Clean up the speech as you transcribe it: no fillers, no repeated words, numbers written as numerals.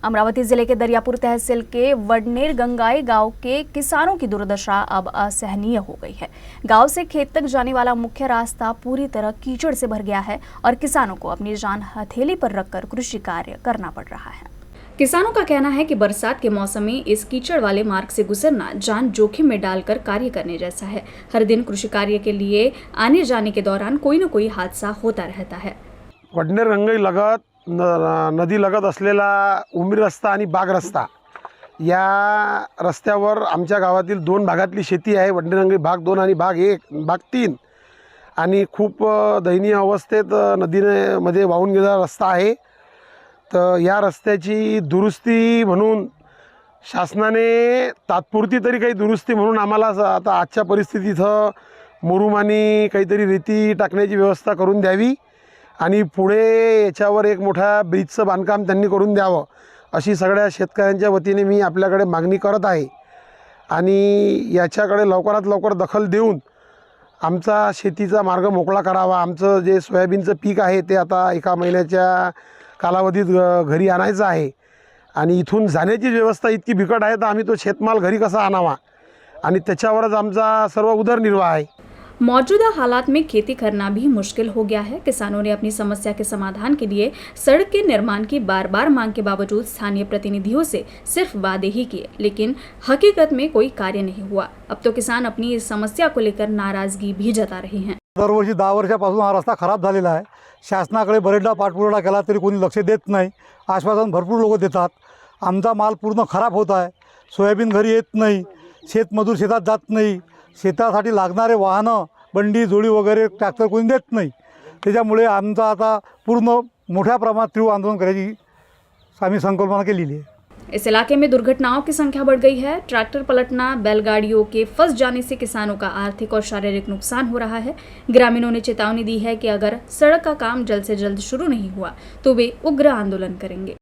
अमरावती जिले के दरियापुर तहसील के वडनेर गंगाई गांव के किसानों की दुर्दशा अब असहनीय हो गई है। गांव से खेत तक जाने वाला मुख्य रास्ता पूरी तरह कीचड़ से भर गया है और किसानों को अपनी जान हथेली पर रखकर कृषि कार्य करना पड़ रहा है। किसानों का कहना है कि बरसात के मौसम में इस कीचड़ वाले मार्ग से गुजरना जान जोखिम में डालकर कार्य करने जैसा है। हर दिन कृषि कार्य के लिए आने जाने के दौरान कोई न कोई हादसा होता रहता है। वडनेर गंगाई लगत नदी लगत असलेला उमरी रस्ता आणि बाग रस्ता या रस्त्यावर आमच्या गावातील दोन भागातली शेती आहे। वडनेर गंगाई भाग 2 आणि भाग 1 भाग 3 आणि खूप दयनीय अवस्थेत नदीमध्ये वाहून गेलेला रस्ता आहे। तर या रस्त्याची दुरुस्ती म्हणून शासनाने तात्पुरती तरी काही दुरुस्ती म्हणून आम्हाला आता आजच्या परिस्थितीत मुरुम आणि काहीतरी रेती टाकण्याची व्यवस्था करून द्यावी आणि पुढे याच्यावर एक मोठा ब्रिजचं बांधकाम त्यांनी करून द्यावं अशी सगळ्या शेतकऱ्यांच्या वतीने मी आपल्याकडे मागणी करत आहे। आणि याच्याकडे लवकरात लवकर दखल देऊन आमचा शेतीचा मार्ग मोकळा करावा। आमचं जे सोयाबीनचं पीक आहे ते आता 1 महिन्याच्या कालावधीत घरी आणायचं आहे आणि इथून जाण्याची व्यवस्था इतकी बिकट आहे तर आम्ही तो शेतमाल घरी कसा आणावा आणि त्याच्यावरच आमचा सर्व उदरनिर्वाह आहे। मौजूदा हालात में खेती करना भी मुश्किल हो गया है। किसानों ने अपनी समस्या के समाधान के लिए सड़क के निर्माण की बार-बार मांग के बावजूद स्थानीय प्रतिनिधियों से सिर्फ वादे ही किए, लेकिन हकीकत में कोई कार्य नहीं हुआ। अब तो किसान अपनी इस समस्या को लेकर नाराजगी भी जता रहे हैं। दरवर्षी 10 वर्षापासून हा रस्ता खराब झालेला आहे। शासनाकडे बरेचदा पाठपुरावा केला तरी कोणी लक्ष देत नाही। आश्वासन भरपूर लोक देतात। आमचा माल पूर्ण खराब होत आहे। सोयाबीन घरी येत नाही, शेतमजूर शेतात जात नाही, शेतासाठी लागणारे वाहनं बंडी जोडी वगैरे ट्रॅक्टर कोणी देत नाही। त्याच्यामुळे आमचा आता पूर्ण मोठ्या प्रमाणात तीव्र आंदोलन करायची आम्ही संकल्पना केलेली आहे। इस इलाके में दुर्घटनाओं की संख्या बढ़ गई है। ट्रैक्टर पलटना, बैलगाड़ियों के फंस जाने से किसानों का आर्थिक और शारीरिक नुकसान हो रहा है। ग्रामीणों ने चेतावनी दी है कि अगर सड़क का काम जल्द से जल्द शुरू नहीं हुआ तो वे उग्र आंदोलन करेंगे।